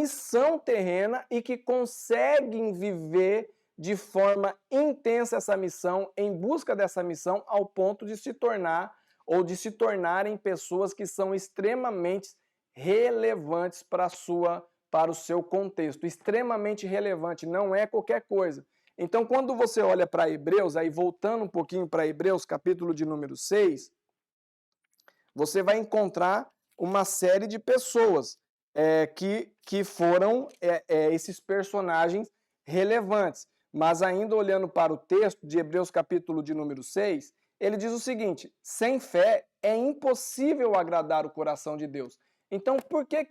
missão terrena e que conseguem viver de forma intensa essa missão, em busca dessa missão, ao ponto de se tornar ou de se tornarem pessoas que são extremamente relevantes para o seu contexto. Extremamente relevante, não é qualquer coisa. Então, quando você olha para Hebreus, aí voltando um pouquinho para Hebreus, capítulo de número 6, você vai encontrar uma série de pessoas que foram esses personagens relevantes. Mas ainda olhando para o texto de Hebreus capítulo de número 6, ele diz o seguinte: sem fé é impossível agradar o coração de Deus. Então, por que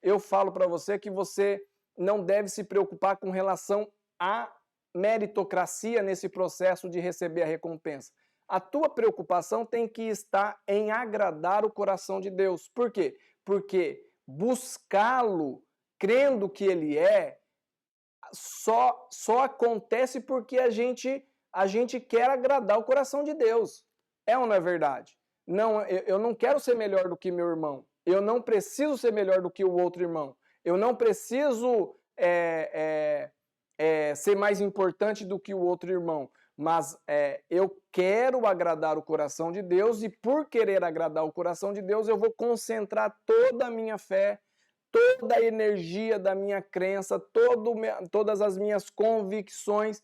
eu falo para você que você não deve se preocupar com relação à meritocracia nesse processo de receber a recompensa? A tua preocupação tem que estar em agradar o coração de Deus. Por quê? Porque buscá-lo, crendo que ele é, só acontece porque a gente quer agradar o coração de Deus. É ou não é verdade? Não, eu não quero ser melhor do que meu irmão. Eu não preciso ser melhor do que o outro irmão. Eu não preciso ser mais importante do que o outro irmão. Mas eu quero agradar o coração de Deus, e por querer agradar o coração de Deus, eu vou concentrar toda a minha fé, toda a energia da minha crença, todas as minhas convicções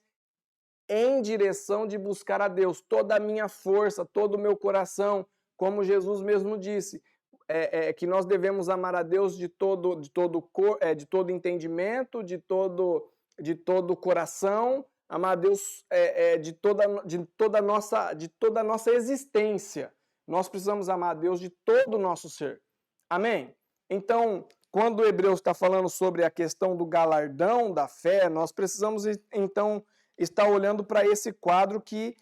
em direção de buscar a Deus, toda a minha força, todo o meu coração, como Jesus mesmo disse, que nós devemos amar a Deus de todo entendimento, de todo coração, amar a Deus de toda a nossa existência. Nós precisamos amar a Deus de todo o nosso ser. Amém? Então, quando o Hebreus está falando sobre a questão do galardão da fé, nós precisamos, então, estar olhando para esse quadro que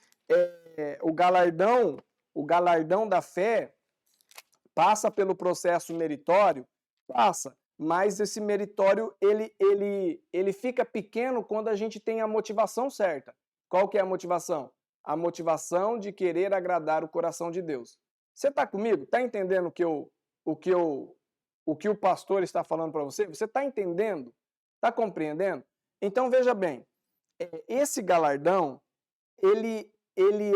o galardão da fé passa pelo processo meritório, passa, mas esse meritório ele fica pequeno quando a gente tem a motivação certa. Qual que é a motivação? A motivação de querer agradar o coração de Deus. Você está comigo? Está entendendo o que o pastor está falando para você? Você está entendendo? Está compreendendo? Então veja bem, esse galardão ele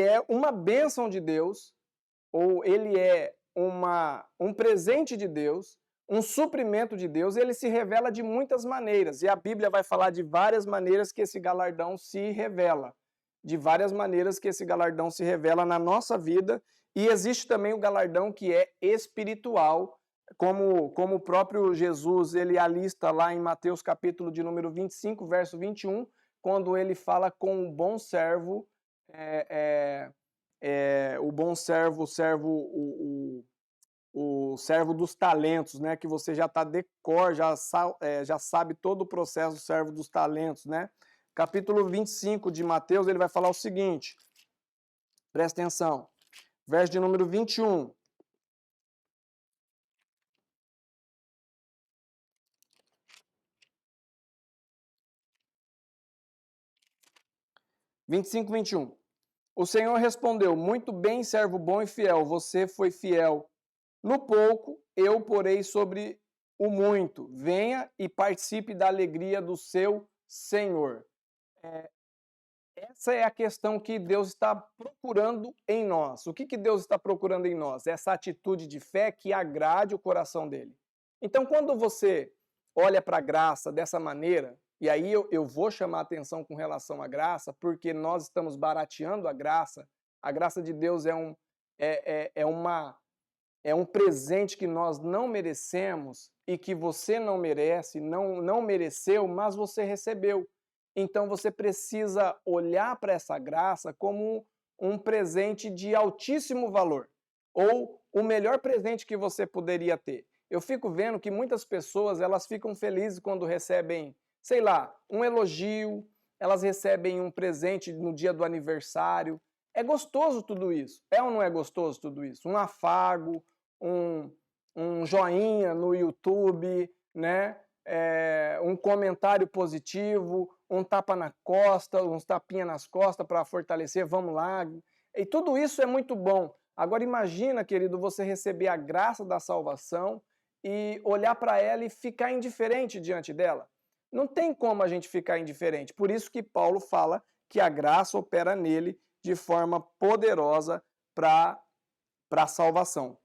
é uma bênção de Deus, ou ele é um presente de Deus, um suprimento de Deus. Ele se revela de muitas maneiras, e a Bíblia vai falar de várias maneiras que esse galardão se revela, de várias maneiras que esse galardão se revela na nossa vida, e existe também o galardão que é espiritual, como o próprio Jesus ele alista lá em Mateus capítulo de número 25, verso 21, quando ele fala com o bom servo, o bom servo, o servo dos talentos, né? Que você já está de cor, já sabe todo o processo do servo dos talentos, né? Capítulo 25 de Mateus, ele vai falar o seguinte, presta atenção, verso de número 21. (25, 21). O Senhor respondeu: muito bem, servo bom e fiel, você foi fiel no pouco, eu porei sobre o muito. Venha e participe da alegria do seu Senhor. Essa é a questão que Deus está procurando em nós. O que Deus está procurando em nós? Essa atitude de fé que agrade o coração dele. Então, quando você olha para a graça dessa maneira, e aí eu vou chamar a atenção com relação à graça, porque nós estamos barateando a graça de Deus é um presente que nós não merecemos e que você não merece, não mereceu, mas você recebeu. Então você precisa olhar para essa graça como um presente de altíssimo valor, ou o melhor presente que você poderia ter. Eu fico vendo que muitas pessoas, elas ficam felizes quando recebem, sei lá, um elogio, elas recebem um presente no dia do aniversário. É gostoso tudo isso. É ou não é gostoso tudo isso? Um afago, um joinha no YouTube, né? Um comentário positivo, um tapa na costa, uns tapinhas nas costas para fortalecer, vamos lá. E tudo isso é muito bom. Agora imagina, querido, você receber a graça da salvação e olhar para ela e ficar indiferente diante dela. Não tem como a gente ficar indiferente. Por isso que Paulo fala que a graça opera nele de forma poderosa para a salvação.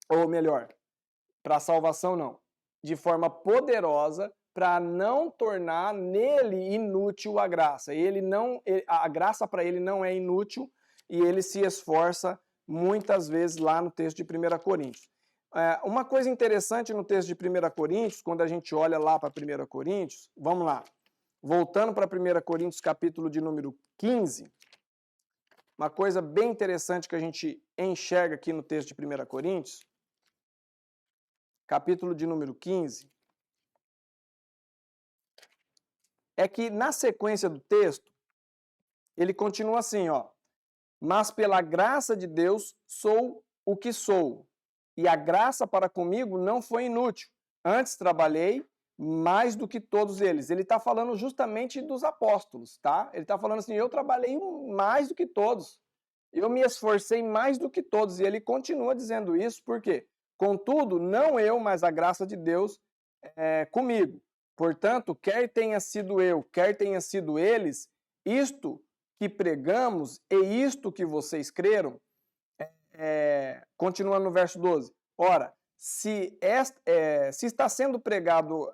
Ou melhor, para a salvação não. De forma poderosa para não tornar nele inútil a graça. A graça para ele não é inútil e ele se esforça muitas vezes lá no texto de 1 Coríntios. Uma coisa interessante no texto de 1 Coríntios, quando a gente olha lá para 1 Coríntios, vamos lá, voltando para 1 Coríntios, capítulo de número 15, uma coisa bem interessante que a gente enxerga aqui no texto de 1 Coríntios, capítulo de número 15, é que na sequência do texto, ele continua assim, ó, mas pela graça de Deus sou o que sou, e a graça para comigo não foi inútil. Antes trabalhei mais do que todos eles. Ele está falando justamente dos apóstolos, tá? Ele está falando assim, eu trabalhei mais do que todos. Eu me esforcei mais do que todos. E ele continua dizendo isso, por quê? Contudo, não eu, mas a graça de Deus comigo. Portanto, quer tenha sido eu, quer tenha sido eles, isto que pregamos e isto que vocês creram, continuando no verso 12. Ora, se está sendo pregado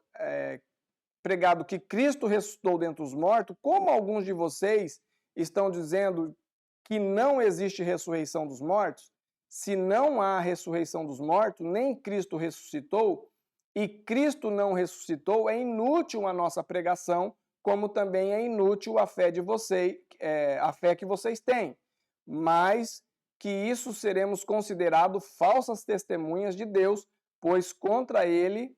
que Cristo ressuscitou dentre os mortos, como alguns de vocês estão dizendo que não existe ressurreição dos mortos? Se não há ressurreição dos mortos, nem Cristo ressuscitou, e Cristo não ressuscitou, é inútil a nossa pregação, como também é inútil a fé de vocês, a fé que vocês têm. Mas que isso seremos considerados falsas testemunhas de Deus, pois contra ele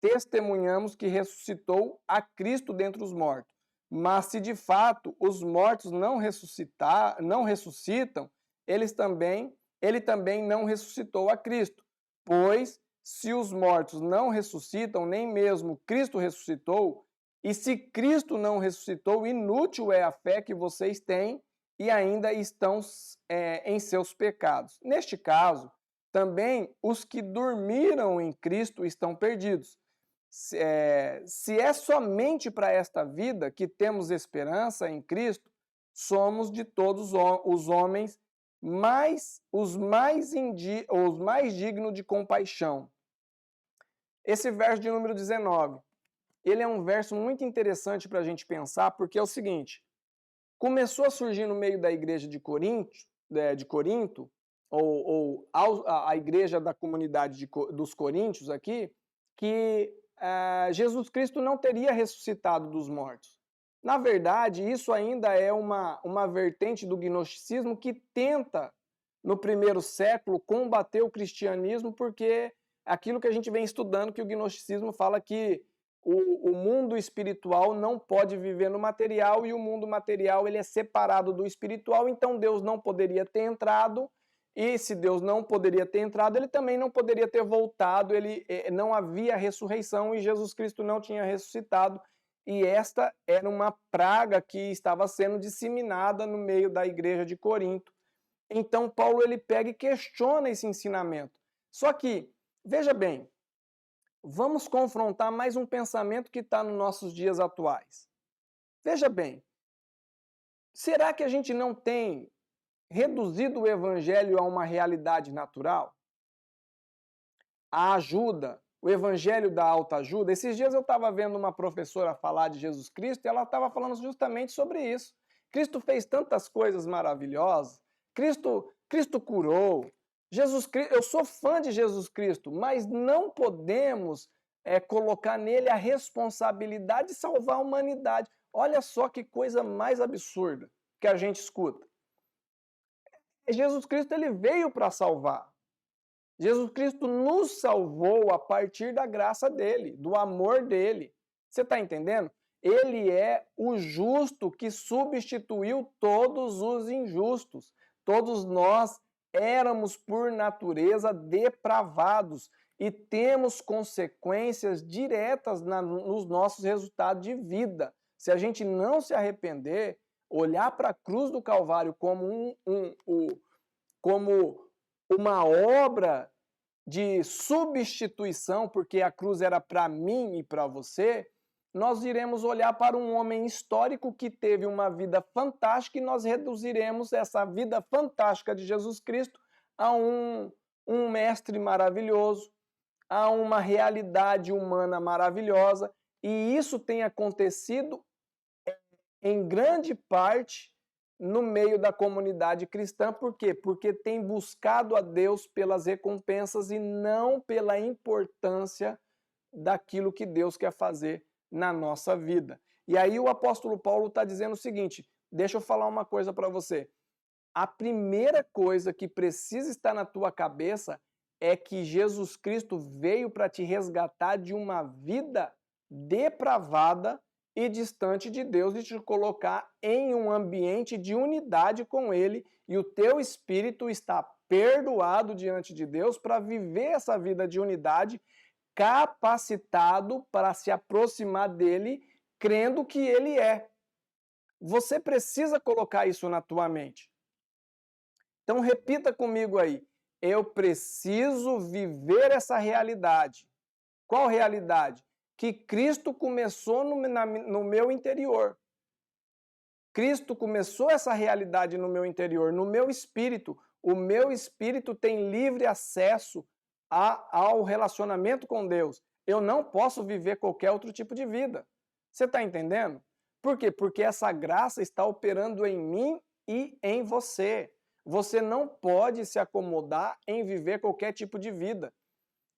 testemunhamos que ressuscitou a Cristo dentre os mortos. Mas se de fato os mortos não ressuscitam, ele também não ressuscitou a Cristo. Pois se os mortos não ressuscitam, nem mesmo Cristo ressuscitou, e se Cristo não ressuscitou, inútil é a fé que vocês têm e ainda estão em seus pecados. Neste caso, também os que dormiram em Cristo estão perdidos. Se é somente para esta vida que temos esperança em Cristo, somos de todos os homens os mais dignos de compaixão. Esse verso de número 19, ele é um verso muito interessante para a gente pensar, porque é o seguinte, começou a surgir no meio da igreja de Corinto, ou a igreja da comunidade dos coríntios aqui, que Jesus Cristo não teria ressuscitado dos mortos. Na verdade, isso ainda é uma vertente do gnosticismo que tenta, no primeiro século, combater o cristianismo, porque aquilo que a gente vem estudando, que o gnosticismo fala que o mundo espiritual não pode viver no material e o mundo material ele é separado do espiritual, então Deus não poderia ter entrado, e se Deus não poderia ter entrado, ele também não poderia ter voltado, não havia ressurreição e Jesus Cristo não tinha ressuscitado, e esta era uma praga que estava sendo disseminada no meio da igreja de Corinto. Então Paulo ele pega e questiona esse ensinamento. Só que, veja bem, vamos confrontar mais um pensamento que está nos nossos dias atuais. Veja bem, será que a gente não tem reduzido o evangelho a uma realidade natural? A ajuda, o evangelho da autoajuda. Esses dias eu estava vendo uma professora falar de Jesus Cristo e ela estava falando justamente sobre isso. Cristo fez tantas coisas maravilhosas, Cristo curou, eu sou fã de Jesus Cristo, mas não podemos colocar nele a responsabilidade de salvar a humanidade. Olha só que coisa mais absurda que a gente escuta. Jesus Cristo ele veio para salvar. Jesus Cristo nos salvou a partir da graça dele, do amor dele. Você está entendendo? Ele é o justo que substituiu todos os injustos. Todos nós éramos, por natureza, depravados e temos consequências diretas nos nossos resultados de vida. Se a gente não se arrepender, olhar para a cruz do Calvário como uma obra de substituição, porque a cruz era para mim e para você, nós iremos olhar para um homem histórico que teve uma vida fantástica e nós reduziremos essa vida fantástica de Jesus Cristo a um mestre maravilhoso, a uma realidade humana maravilhosa. E isso tem acontecido em grande parte no meio da comunidade cristã. Por quê? Porque tem buscado a Deus pelas recompensas e não pela importância daquilo que Deus quer fazer na nossa vida. E aí o apóstolo Paulo está dizendo o seguinte, deixa eu falar uma coisa para você. A primeira coisa que precisa estar na tua cabeça é que Jesus Cristo veio para te resgatar de uma vida depravada e distante de Deus e te colocar em um ambiente de unidade com Ele, e o teu espírito está perdoado diante de Deus para viver essa vida de unidade, capacitado para se aproximar dele, crendo que Ele é. Você precisa colocar isso na tua mente. Então repita comigo aí. Eu preciso viver essa realidade. Qual realidade? Que Cristo começou no meu interior. Cristo começou essa realidade no meu interior, no meu espírito. O meu espírito tem livre acesso ao relacionamento com Deus. Eu não posso viver qualquer outro tipo de vida. Você está entendendo? Por quê? Porque essa graça está operando em mim e em você. Você não pode se acomodar em viver qualquer tipo de vida.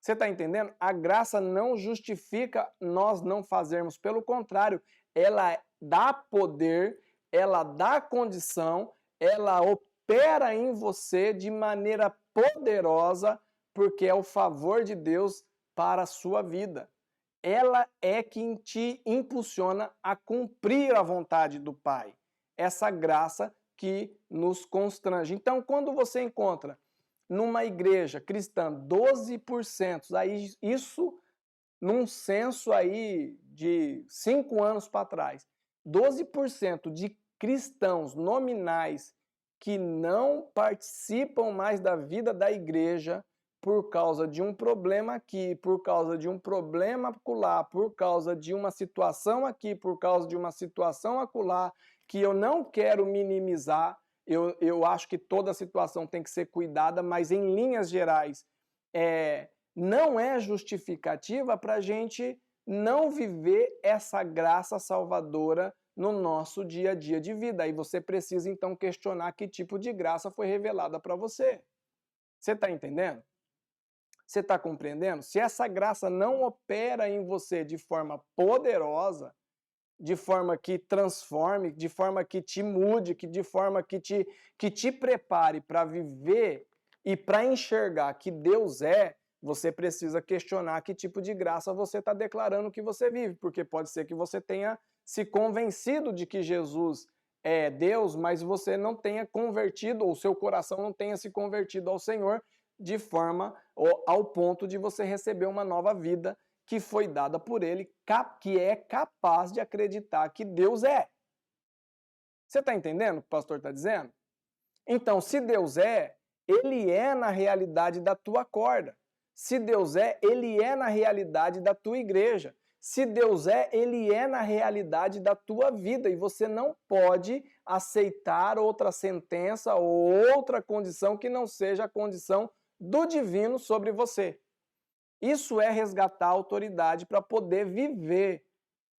Você está entendendo? A graça não justifica nós não fazermos. Pelo contrário, ela dá poder, ela dá condição, ela opera em você de maneira poderosa, porque é o favor de Deus para a sua vida. Ela é quem te impulsiona a cumprir a vontade do Pai. Essa graça que nos constrange. Então, quando você encontra numa igreja cristã 12%, aí isso num censo aí de 5 anos para trás, 12% de cristãos nominais que não participam mais da vida da igreja por causa de um problema aqui, por causa de um problema acolá, por causa de uma situação aqui, por causa de uma situação acolá, que eu não quero minimizar. Eu acho que toda situação tem que ser cuidada, mas em linhas gerais, não é justificativa para a gente não viver essa graça salvadora no nosso dia a dia de vida. Aí você precisa então questionar que tipo de graça foi revelada para você. Você está entendendo? Você está compreendendo? Se essa graça não opera em você de forma poderosa, de forma que transforme, de forma que te mude, de forma que te prepare para viver e para enxergar que Deus é, você precisa questionar que tipo de graça você está declarando que você vive, porque pode ser que você tenha se convencido de que Jesus é Deus, mas você não tenha convertido, ou seu coração não tenha se convertido ao Senhor de forma ao ponto de você receber uma nova vida que foi dada por Ele, que é capaz de acreditar que Deus é. Você está entendendo o que o pastor está dizendo? Então, se Deus é, Ele é na realidade da tua corda. Se Deus é, Ele é na realidade da tua igreja. Se Deus é, Ele é na realidade da tua vida. E você não pode aceitar outra sentença ou outra condição que não seja a condição do divino sobre você. Isso é resgatar a autoridade para poder viver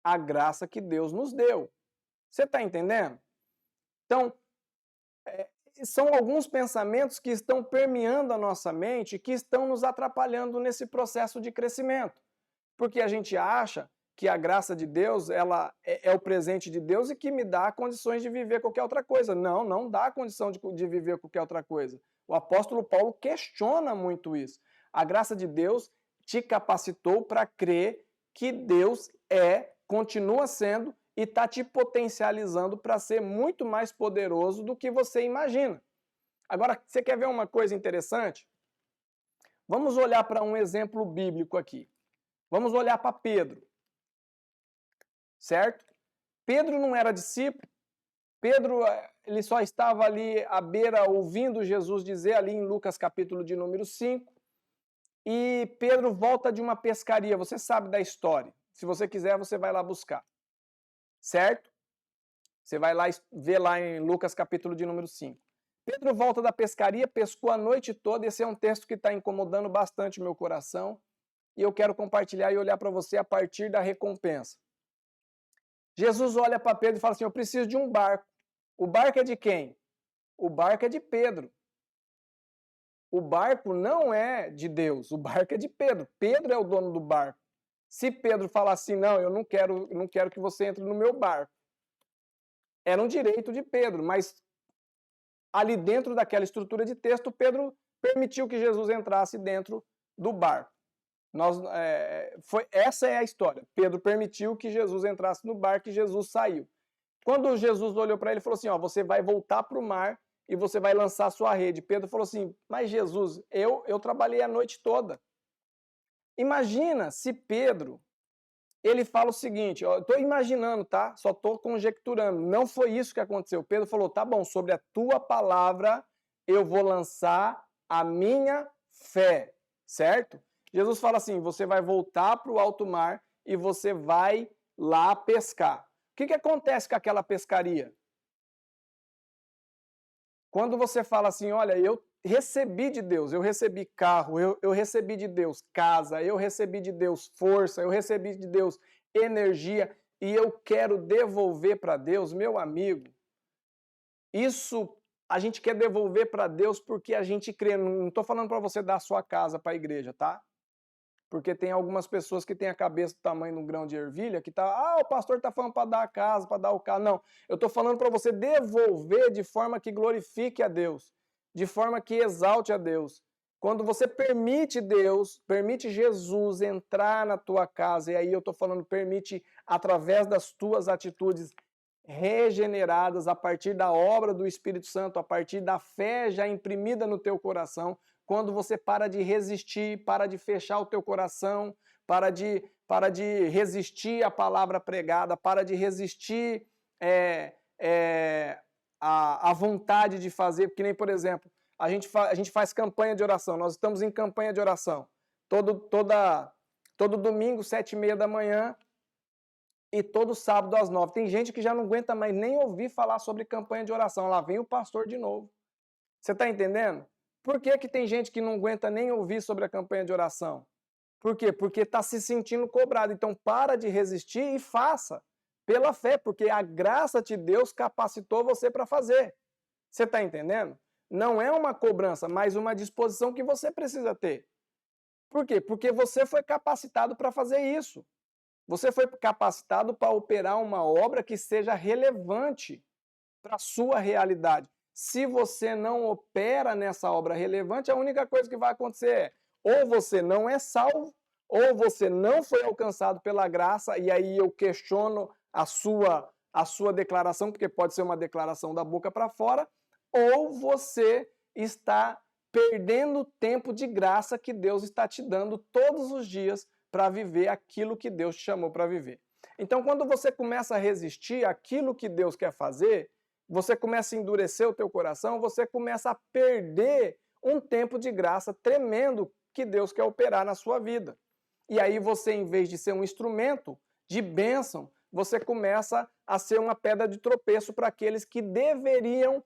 a graça que Deus nos deu. Você está entendendo? Então, são alguns pensamentos que estão permeando a nossa mente, que estão nos atrapalhando nesse processo de crescimento. Porque a gente acha que a graça de Deus ela é o presente de Deus e que me dá condições de viver qualquer outra coisa. Não, não dá condição de viver qualquer outra coisa. O apóstolo Paulo questiona muito isso. A graça de Deus te capacitou para crer que Deus continua sendo e está te potencializando para ser muito mais poderoso do que você imagina. Agora, você quer ver uma coisa interessante? Vamos olhar para um exemplo bíblico aqui. Vamos olhar para Pedro. Certo? Pedro não era discípulo. Pedro, ele só estava ali à beira ouvindo Jesus dizer ali em Lucas capítulo de número 5. e Pedro volta de uma pescaria. Você sabe da história. Se você quiser, você vai lá buscar. Certo? Você vai lá ver lá em Lucas capítulo de número 5. Pedro volta da pescaria, pescou a noite toda. Esse é um texto que está incomodando bastante o meu coração. E eu quero compartilhar e olhar para você a partir da recompensa. Jesus olha para Pedro e fala assim, eu preciso de um barco. O barco é de quem? O barco é de Pedro. O barco não é de Deus, o barco é de Pedro. Pedro é o dono do barco. Se Pedro falar assim, não, eu não quero que você entre no meu barco. Era um direito de Pedro, mas ali dentro daquela estrutura de texto, Pedro permitiu que Jesus entrasse dentro do barco. Essa é a história. Pedro permitiu que Jesus entrasse no barco e Jesus saiu. Quando Jesus olhou para ele e falou assim, ó, você vai voltar para o mar e você vai lançar a sua rede. Pedro falou assim, mas Jesus, eu trabalhei a noite toda. Imagina se Pedro, ele fala o seguinte, ó, eu estou imaginando, tá? Só estou conjecturando, não foi isso que aconteceu. Pedro falou, tá bom, sobre a tua palavra eu vou lançar a minha fé, certo? Jesus fala assim, você vai voltar para o alto mar e você vai lá pescar. O que acontece com aquela pescaria? Quando você fala assim, olha, eu recebi de Deus, eu recebi carro, eu recebi de Deus casa, eu recebi de Deus força, eu recebi de Deus energia e eu quero devolver para Deus, meu amigo, isso a gente quer devolver para Deus porque a gente crê. Não estou falando para você dar a sua casa para a igreja, tá? Porque tem algumas pessoas que têm a cabeça do tamanho de um grão de ervilha, que tá, o pastor está falando para dar a casa, para dar o carro. Não, eu estou falando para você devolver de forma que glorifique a Deus, de forma que exalte a Deus. Quando você permite Deus, permite Jesus entrar na tua casa, e aí eu estou falando, permite através das tuas atitudes regeneradas, a partir da obra do Espírito Santo, a partir da fé já imprimida no teu coração, quando você para de resistir, para de fechar o teu coração, para de resistir à palavra pregada, para de resistir à vontade de fazer, porque nem, por exemplo, a gente faz campanha de oração, nós estamos em campanha de oração, todo domingo, 7h30 da manhã, e todo sábado às 9h. Tem gente que já não aguenta mais nem ouvir falar sobre campanha de oração, lá vem o pastor de novo. Você está entendendo? Por que tem gente que não aguenta nem ouvir sobre a campanha de oração? Por quê? Porque está se sentindo cobrado. Então para de resistir e faça pela fé, porque a graça de Deus capacitou você para fazer. Você está entendendo? Não é uma cobrança, mas uma disposição que você precisa ter. Por quê? Porque você foi capacitado para fazer isso. Você foi capacitado para operar uma obra que seja relevante para a sua realidade. Se você não opera nessa obra relevante, a única coisa que vai acontecer é ou você não é salvo, ou você não foi alcançado pela graça, e aí eu questiono a sua declaração, porque pode ser uma declaração da boca para fora, ou você está perdendo o tempo de graça que Deus está te dando todos os dias para viver aquilo que Deus te chamou para viver. Então, quando você começa a resistir àquilo que Deus quer fazer, você começa a endurecer o teu coração, você começa a perder um tempo de graça tremendo que Deus quer operar na sua vida. E aí você, em vez de ser um instrumento de bênção, você começa a ser uma pedra de tropeço para aqueles que deveriam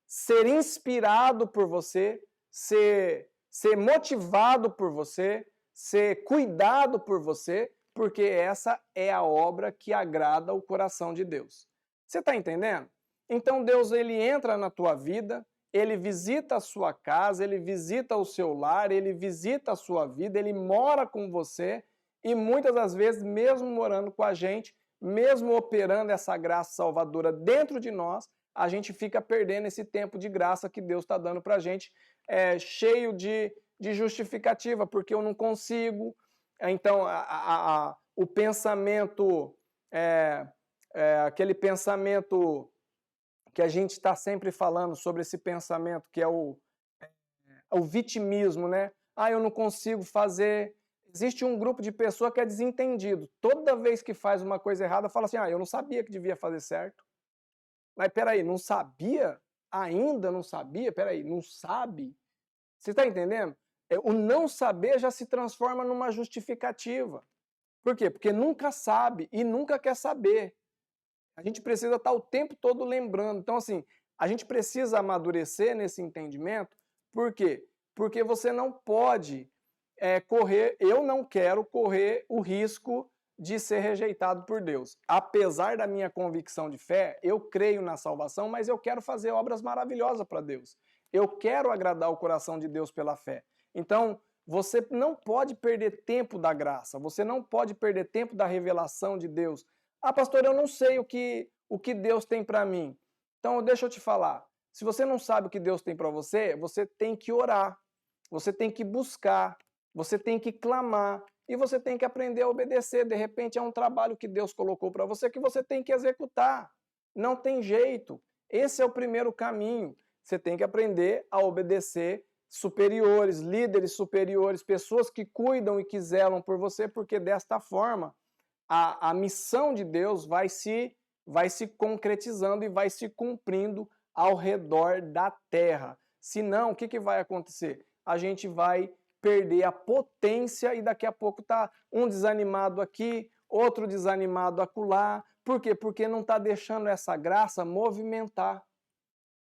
ser inspirado por você, ser motivado por você, ser cuidado por você, porque essa é a obra que agrada o coração de Deus. Você está entendendo? Então Deus, ele entra na tua vida, ele visita a sua casa, ele visita o seu lar, ele visita a sua vida, ele mora com você e muitas das vezes, mesmo morando com a gente, mesmo operando essa graça salvadora dentro de nós, a gente fica perdendo esse tempo de graça que Deus está dando para a gente, cheio de justificativa, porque eu não consigo. Então, o pensamento, aquele pensamento que a gente está sempre falando sobre esse pensamento, que é o vitimismo, né? Eu não consigo fazer. Existe um grupo de pessoas que é desentendido. Toda vez que faz uma coisa errada, fala assim, eu não sabia que devia fazer certo. Mas peraí, não sabia? Ainda não sabia? Peraí, não sabe? Você está entendendo? o não saber já se transforma numa justificativa. Por quê? Porque nunca sabe e nunca quer saber. A gente precisa estar o tempo todo lembrando. Então, assim, a gente precisa amadurecer nesse entendimento. Por quê? Porque você não pode correr, eu não quero correr o risco de ser rejeitado por Deus. Apesar da minha convicção de fé, eu creio na salvação, mas eu quero fazer obras maravilhosas para Deus. Eu quero agradar o coração de Deus pela fé. Então, você não pode perder tempo da graça, você não pode perder tempo da revelação de Deus. Ah, pastor, eu não sei o que Deus tem para mim. Então, deixa eu te falar. Se você não sabe o que Deus tem para você, você tem que orar, você tem que buscar, você tem que clamar e você tem que aprender a obedecer. De repente, é um trabalho que Deus colocou para você que você tem que executar. Não tem jeito. Esse é o primeiro caminho. Você tem que aprender a obedecer superiores, líderes superiores, pessoas que cuidam e que zelam por você, porque desta forma a missão de Deus vai se concretizando e vai se cumprindo ao redor da terra. Senão, o que vai acontecer? A gente vai perder a potência e daqui a pouco tá um desanimado aqui, outro desanimado acolá. Por quê? Porque não está deixando essa graça movimentar.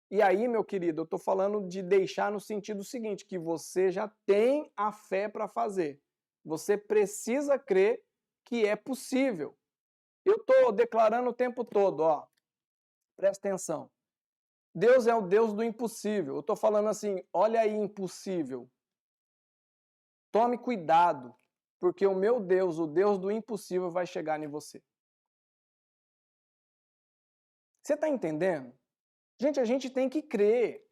E aí, meu querido, eu estou falando de deixar no sentido seguinte, que você já tem a fé para fazer. Você precisa crer que é possível. Eu estou declarando o tempo todo, ó. Presta atenção. Deus é o Deus do impossível. Eu estou falando assim, olha aí, impossível. Tome cuidado, porque o meu Deus, o Deus do impossível, vai chegar em você. Você está entendendo? Gente, a gente tem que crer.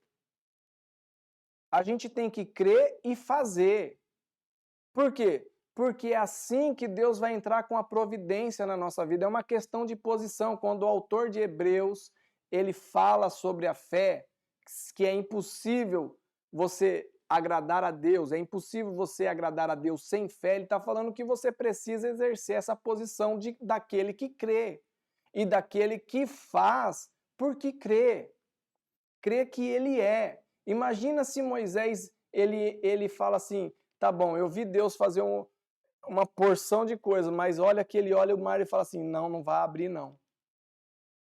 A gente tem que crer e fazer. Por quê? Porque é assim que Deus vai entrar com a providência na nossa vida. É uma questão de posição. Quando o autor de Hebreus, ele fala sobre a fé, que é impossível você agradar a Deus, é impossível você agradar a Deus sem fé, ele está falando que você precisa exercer essa posição daquele que crê e daquele que faz porque crê. Crê que ele é. Imagina se Moisés, ele fala assim, tá bom, eu vi Deus fazer uma porção de coisas, mas olha que ele olha o mar e fala assim, não vai abrir não.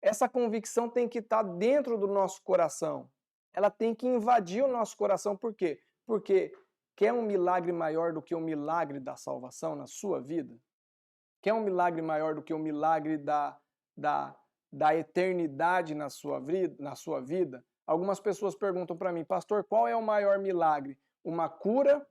Essa convicção tem que estar dentro do nosso coração. Ela tem que invadir o nosso coração. Por quê? Porque quer um milagre maior do que o milagre da salvação na sua vida? Quer um milagre maior do que o milagre da eternidade na sua vida? Algumas pessoas perguntam para mim, pastor, qual é o maior milagre? Uma cura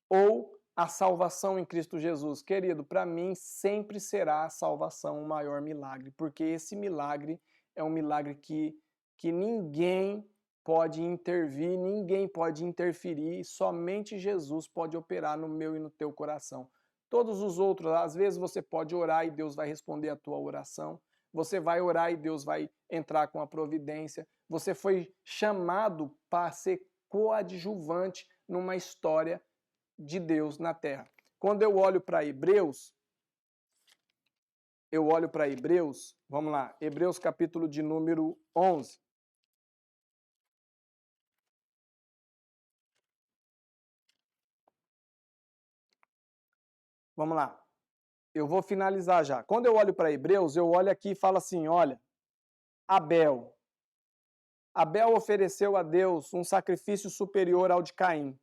ou a salvação em Cristo Jesus? Querido, para mim sempre será a salvação o maior milagre, porque esse milagre é um milagre que ninguém pode intervir, ninguém pode interferir, somente Jesus pode operar no meu e no teu coração. Todos os outros, às vezes você pode orar e Deus vai responder a tua oração, você vai orar e Deus vai entrar com a providência, você foi chamado para ser coadjuvante numa história de Deus na terra. Quando eu olho para Hebreus, vamos lá, Hebreus capítulo de número 11. Vamos lá, eu vou finalizar já. Quando eu olho para Hebreus, eu olho aqui e falo assim, olha, Abel ofereceu a Deus um sacrifício superior ao de Caim.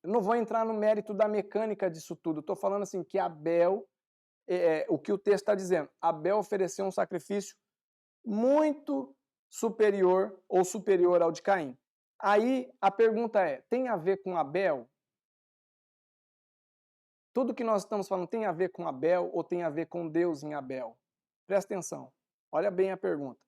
Eu não vou entrar no mérito da mecânica disso tudo. Estou falando assim que Abel, o que o texto está dizendo, Abel ofereceu um sacrifício muito superior ou superior ao de Caim. Aí a pergunta é, tem a ver com Abel? Tudo que nós estamos falando tem a ver com Abel ou tem a ver com Deus em Abel? Presta atenção. Olha bem a pergunta.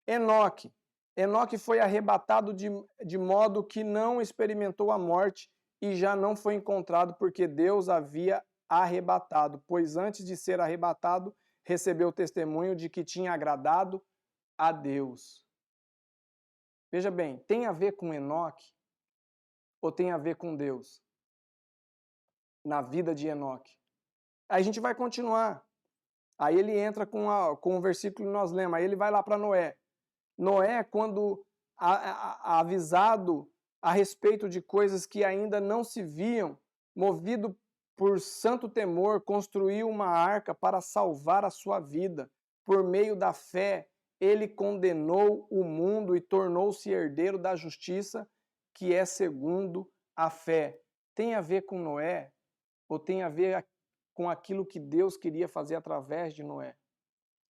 Enoque foi arrebatado de modo que não experimentou a morte e já não foi encontrado porque Deus havia arrebatado, pois antes de ser arrebatado, recebeu o testemunho de que tinha agradado a Deus. Veja bem, tem a ver com Enoque ou tem a ver com Deus? Na vida de Enoque. Aí a gente vai continuar. Aí ele entra com o versículo que nós lemos, aí ele vai lá para Noé. Noé, quando avisado a respeito de coisas que ainda não se viam, movido por santo temor, construiu uma arca para salvar a sua vida. Por meio da fé, ele condenou o mundo e tornou-se herdeiro da justiça, que é segundo a fé. Tem a ver com Noé? Ou tem a ver com aquilo que Deus queria fazer através de Noé?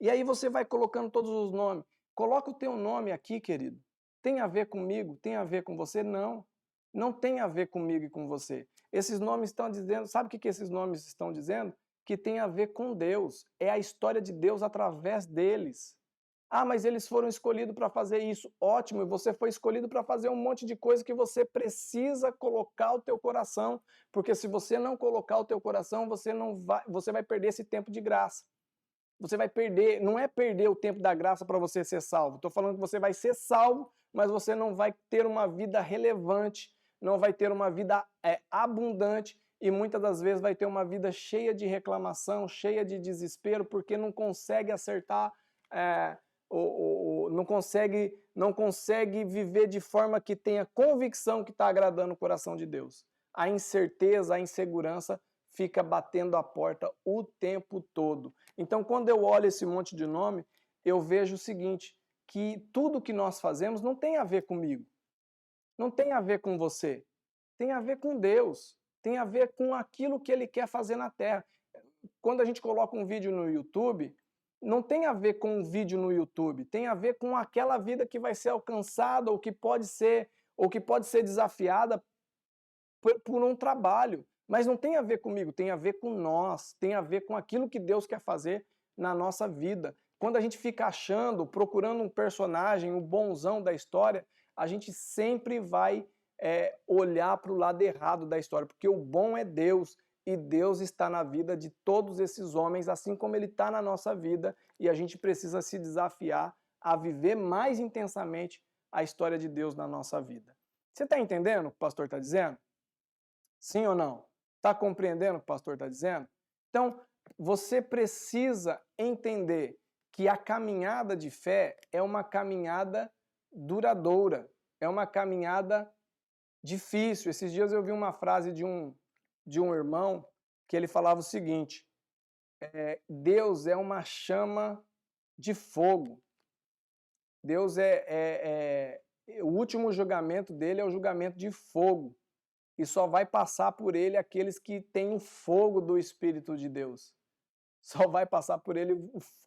E aí você vai colocando todos os nomes. Coloca o teu nome aqui, querido. Tem a ver comigo? Tem a ver com você? Não. Não tem a ver comigo e com você. Esses nomes estão dizendo, sabe o que esses nomes estão dizendo? Que tem a ver com Deus. É a história de Deus através deles. Ah, mas eles foram escolhidos para fazer isso. Ótimo, e você foi escolhido para fazer um monte de coisa que você precisa colocar o teu coração, porque se você não colocar o teu coração, você vai perder esse tempo de graça. Você vai perder, não é perder o tempo da graça para você ser salvo. Estou falando que você vai ser salvo, mas você não vai ter uma vida relevante, não vai ter uma vida abundante e muitas das vezes vai ter uma vida cheia de reclamação, cheia de desespero, porque não consegue acertar, não consegue viver de forma que tenha convicção que está agradando o coração de Deus. A incerteza, a insegurança fica batendo a porta o tempo todo. Então, quando eu olho esse monte de nome, eu vejo o seguinte, que tudo que nós fazemos não tem a ver comigo, não tem a ver com você, tem a ver com Deus, tem a ver com aquilo que Ele quer fazer na Terra. Quando a gente coloca um vídeo no YouTube, não tem a ver com um vídeo no YouTube, tem a ver com aquela vida que vai ser alcançada ou que pode ser desafiada por um trabalho. Mas não tem a ver comigo, tem a ver com nós, tem a ver com aquilo que Deus quer fazer na nossa vida. Quando a gente fica achando, procurando um personagem, o bonzão da história, a gente sempre vai olhar para o lado errado da história, porque o bom é Deus, e Deus está na vida de todos esses homens, assim como Ele está na nossa vida, e a gente precisa se desafiar a viver mais intensamente a história de Deus na nossa vida. Você está entendendo o que o pastor está dizendo? Sim ou não? Está compreendendo o que o pastor está dizendo? Então, você precisa entender que a caminhada de fé é uma caminhada duradoura, é uma caminhada difícil. Esses dias eu vi uma frase de um irmão que ele falava o seguinte, Deus é uma chama de fogo. Deus o último julgamento dele é o julgamento de fogo. E só vai passar por ele aqueles que têm o fogo do Espírito de Deus. Só vai passar por ele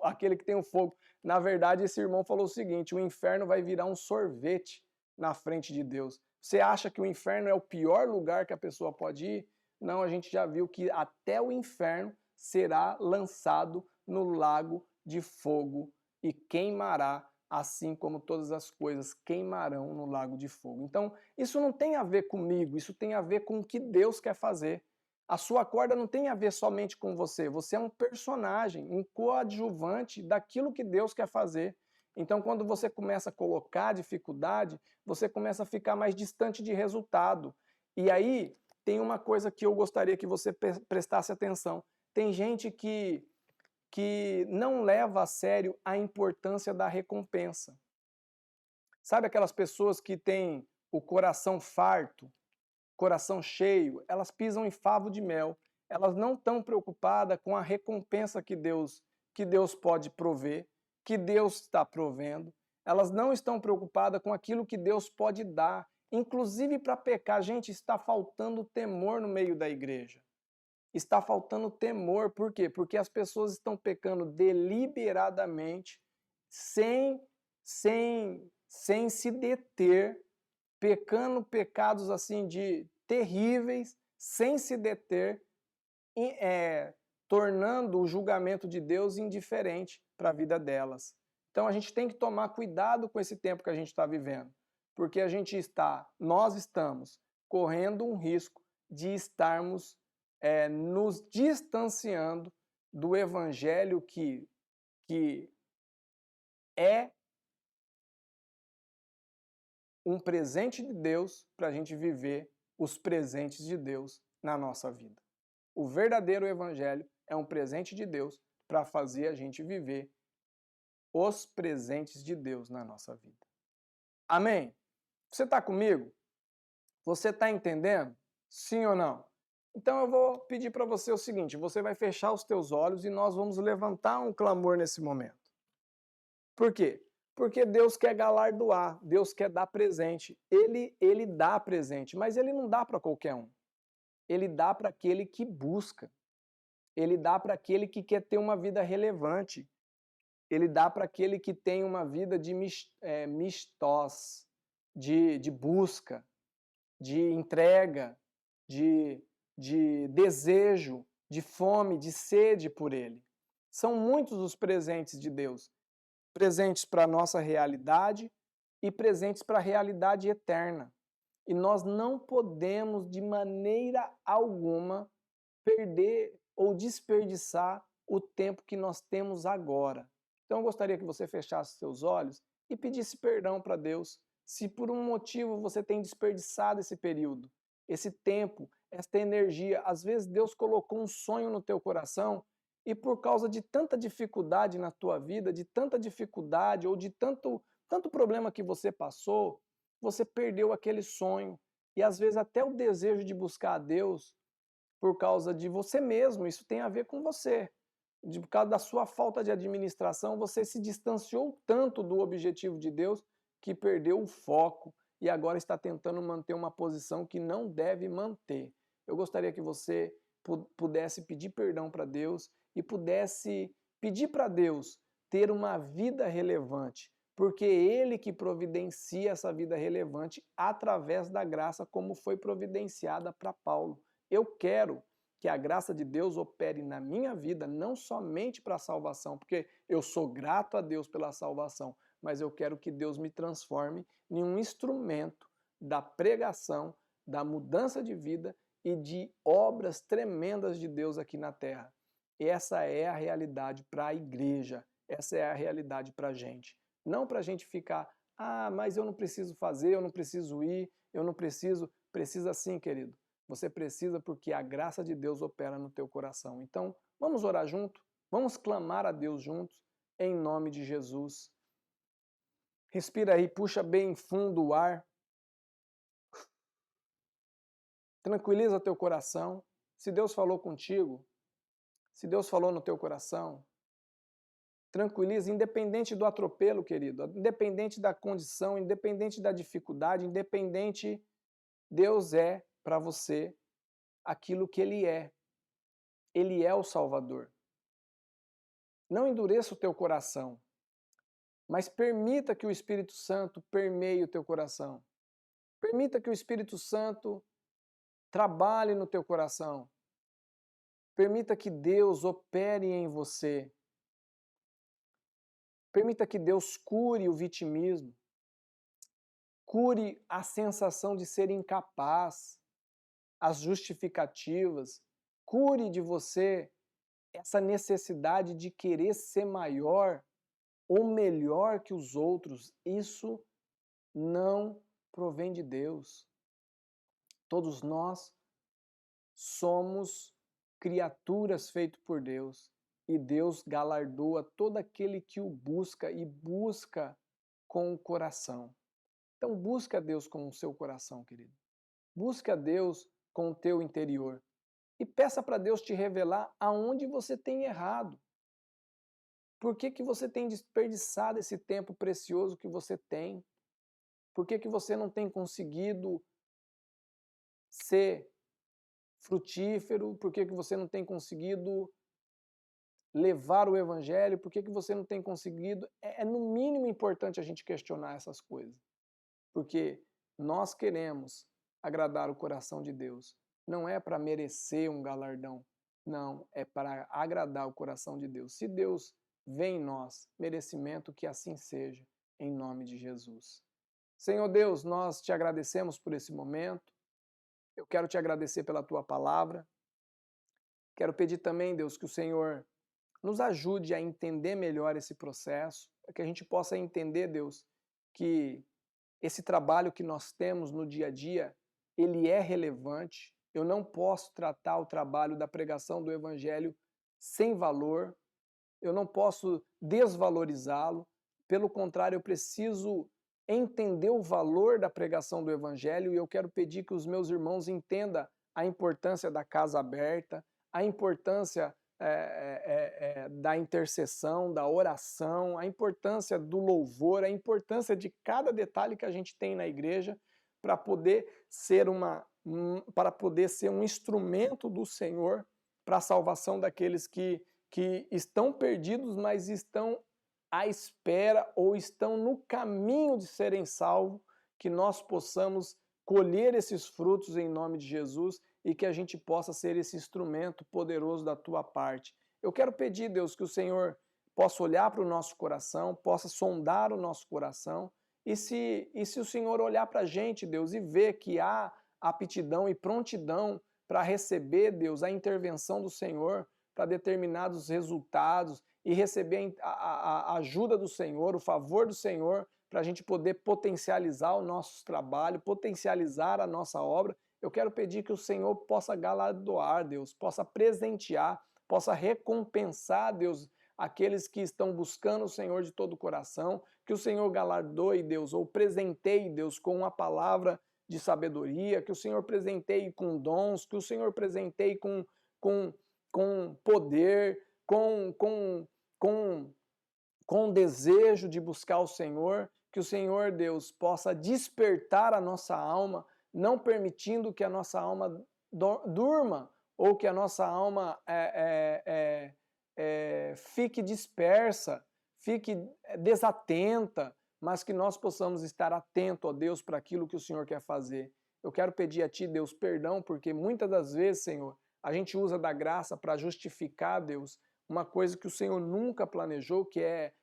aquele que tem o fogo. Na verdade, esse irmão falou o seguinte, o inferno vai virar um sorvete na frente de Deus. Você acha que o inferno é o pior lugar que a pessoa pode ir? Não, a gente já viu que até o inferno será lançado no lago de fogo e queimará, assim como todas as coisas queimarão no lago de fogo. Então, isso não tem a ver comigo, isso tem a ver com o que Deus quer fazer. A sua corda não tem a ver somente com você, você é um personagem, um coadjuvante daquilo que Deus quer fazer. Então, quando você começa a colocar dificuldade, você começa a ficar mais distante de resultado. E aí, tem uma coisa que eu gostaria que você prestasse atenção. Tem gente que não leva a sério a importância da recompensa. Sabe aquelas pessoas que têm o coração farto, coração cheio, elas pisam em favo de mel. Elas não estão preocupadas com a recompensa que Deus pode prover, que Deus está provendo. Elas não estão preocupadas com aquilo que Deus pode dar. Inclusive para pecar, gente, está faltando temor no meio da igreja. Está faltando temor, por quê? Porque as pessoas estão pecando deliberadamente, sem se deter, pecando pecados assim de terríveis, sem se deter, tornando o julgamento de Deus indiferente para a vida delas. Então a gente tem que tomar cuidado com esse tempo que a gente está vivendo, porque nós estamos correndo um risco de estarmos nos distanciando do evangelho que é um presente de Deus para a gente viver os presentes de Deus na nossa vida. O verdadeiro evangelho é um presente de Deus para fazer a gente viver os presentes de Deus na nossa vida. Amém? Você está comigo? Você está entendendo? Sim ou não? Então eu vou pedir para você o seguinte, você vai fechar os teus olhos e nós vamos levantar um clamor nesse momento. Por quê? Porque Deus quer galardoar, Deus quer dar presente. Ele dá presente, mas ele não dá para qualquer um. Ele dá para aquele que busca. Ele dá para aquele que quer ter uma vida relevante. Ele dá para aquele que tem uma vida de mistós, de busca, de entrega, de desejo, de fome, de sede por Ele. São muitos os presentes de Deus. Presentes para a nossa realidade e presentes para a realidade eterna. E nós não podemos, de maneira alguma, perder ou desperdiçar o tempo que nós temos agora. Então eu gostaria que você fechasse seus olhos e pedisse perdão para Deus, se por um motivo você tem desperdiçado esse período, esse tempo, esta energia. Às vezes Deus colocou um sonho no teu coração e por causa de tanta dificuldade na tua vida, de tanta dificuldade ou de tanto problema que você passou, você perdeu aquele sonho. E às vezes até o desejo de buscar a Deus por causa de você mesmo, isso tem a ver com você. Por causa da sua falta de administração, você se distanciou tanto do objetivo de Deus que perdeu o foco e agora está tentando manter uma posição que não deve manter. Eu gostaria que você pudesse pedir perdão para Deus e pudesse pedir para Deus ter uma vida relevante, porque é Ele que providencia essa vida relevante através da graça, como foi providenciada para Paulo. Eu quero que a graça de Deus opere na minha vida, não somente para a salvação, porque eu sou grato a Deus pela salvação, mas eu quero que Deus me transforme em um instrumento da pregação, da mudança de vida e de obras tremendas de Deus aqui na terra. Essa é a realidade para a igreja, essa é a realidade para a gente. Não para a gente ficar, mas eu não preciso fazer, eu não preciso ir, eu não preciso. Precisa sim, querido. Você precisa porque a graça de Deus opera no teu coração. Então, vamos orar junto, vamos clamar a Deus juntos, em nome de Jesus. Respira aí, puxa bem fundo o ar. Tranquiliza teu coração. Se Deus falou contigo, se Deus falou no teu coração, tranquiliza, independente do atropelo, querido, independente da condição, independente da dificuldade, independente, Deus é para você aquilo que Ele é. Ele é o Salvador. Não endureça o teu coração, mas permita que o Espírito Santo permeie o teu coração. Permita que o Espírito Santo trabalhe no teu coração. Permita que Deus opere em você. Permita que Deus cure o vitimismo. Cure a sensação de ser incapaz, as justificativas. Cure de você essa necessidade de querer ser maior ou melhor que os outros. Isso não provém de Deus. Todos nós somos criaturas feitas por Deus e Deus galardoa todo aquele que o busca e busca com o coração. Então busca Deus com o seu coração, querido. Busca Deus com o teu interior e peça para Deus te revelar aonde você tem errado. Por que você tem desperdiçado esse tempo precioso que você tem? Por que você não tem conseguido ser frutífero? Por que você não tem conseguido levar o evangelho? Por que você não tem conseguido? É no mínimo importante a gente questionar essas coisas. Porque nós queremos agradar o coração de Deus. Não é para merecer um galardão. Não, é para agradar o coração de Deus. Se Deus vê em nós merecimento, que assim seja, em nome de Jesus. Senhor Deus, nós te agradecemos por esse momento. Eu quero te agradecer pela tua palavra. Quero pedir também, Deus, que o Senhor nos ajude a entender melhor esse processo, para que a gente possa entender, Deus, que esse trabalho que nós temos no dia a dia, ele é relevante. Eu não posso tratar o trabalho da pregação do Evangelho sem valor. Eu não posso desvalorizá-lo. Pelo contrário, eu preciso entender o valor da pregação do Evangelho, e eu quero pedir que os meus irmãos entendam a importância da casa aberta, a importância da intercessão, da oração, a importância do louvor, a importância de cada detalhe que a gente tem na igreja para poder ser um instrumento do Senhor para a salvação daqueles que estão perdidos, mas estão à espera ou estão no caminho de serem salvos, que nós possamos colher esses frutos em nome de Jesus e que a gente possa ser esse instrumento poderoso da tua parte. Eu quero pedir, Deus, que o Senhor possa olhar para o nosso coração, possa sondar o nosso coração, e se o Senhor olhar para a gente, Deus, e ver que há aptidão e prontidão para receber, Deus, a intervenção do Senhor para determinados resultados e receber a ajuda do Senhor, o favor do Senhor, para a gente poder potencializar o nosso trabalho, potencializar a nossa obra, eu quero pedir que o Senhor possa galardoar, Deus, possa presentear, possa recompensar, Deus, aqueles que estão buscando o Senhor de todo o coração, que o Senhor galardoe, Deus, ou presenteie, Deus, com uma palavra de sabedoria, que o Senhor presenteie com dons, que o Senhor presenteie com poder, com desejo de buscar o Senhor, que o Senhor, Deus, possa despertar a nossa alma, não permitindo que a nossa alma durma ou que a nossa alma fique dispersa, fique desatenta, mas que nós possamos estar atentos, ó Deus, para aquilo que o Senhor quer fazer. Eu quero pedir a Ti, Deus, perdão, porque muitas das vezes, Senhor, a gente usa da graça para justificar, Deus, uma coisa que o Senhor nunca planejou, que é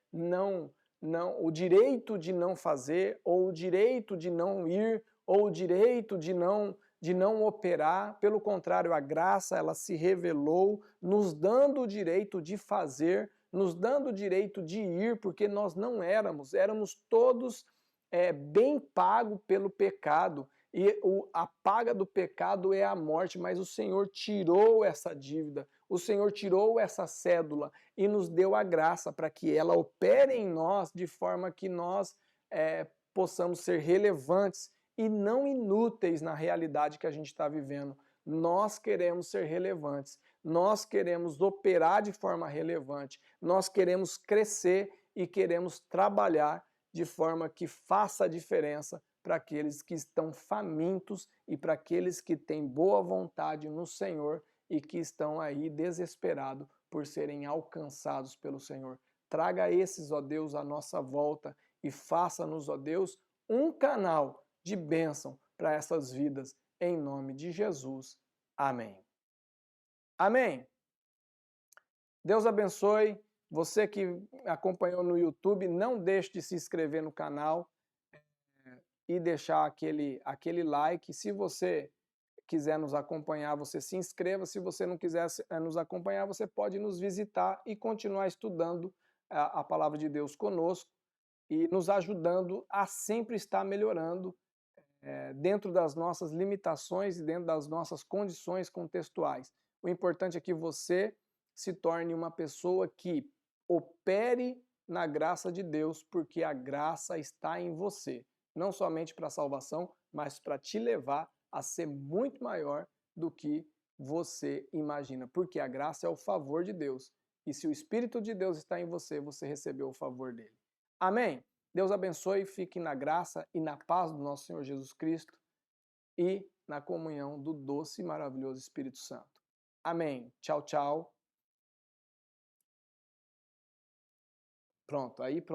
o direito de não fazer, ou o direito de não ir, ou o direito de não operar. Pelo contrário, a graça, ela se revelou, nos dando o direito de fazer, nos dando o direito de ir, porque nós não éramos todos bem pagos pelo pecado. E a paga do pecado é a morte, mas o Senhor tirou essa dívida, o Senhor tirou essa cédula e nos deu a graça para que ela opere em nós de forma que nós possamos ser relevantes e não inúteis na realidade que a gente está vivendo. Nós queremos ser relevantes, nós queremos operar de forma relevante, nós queremos crescer e queremos trabalhar de forma que faça a diferença para aqueles que estão famintos e para aqueles que têm boa vontade no Senhor e que estão aí desesperados por serem alcançados pelo Senhor. Traga esses, ó Deus, à nossa volta e faça-nos, ó Deus, um canal de bênção para essas vidas, em nome de Jesus. Amém. Amém. Deus abençoe. Você que acompanhou no YouTube, não deixe de se inscrever no canal e deixar aquele like. Se você quiser nos acompanhar, você se inscreva. Se você não quiser nos acompanhar, você pode nos visitar e continuar estudando a palavra de Deus conosco e nos ajudando a sempre estar melhorando dentro das nossas limitações e dentro das nossas condições contextuais. O importante é que você se torne uma pessoa que opere na graça de Deus, porque a graça está em você, não somente para a salvação, mas para te levar a ser muito maior do que você imagina, porque a graça é o favor de Deus, e se o Espírito de Deus está em você, você recebeu o favor dele. Amém? Deus abençoe, fique na graça e na paz do nosso Senhor Jesus Cristo e na comunhão do doce e maravilhoso Espírito Santo. Amém. Tchau, tchau. Pronto, aí pronto.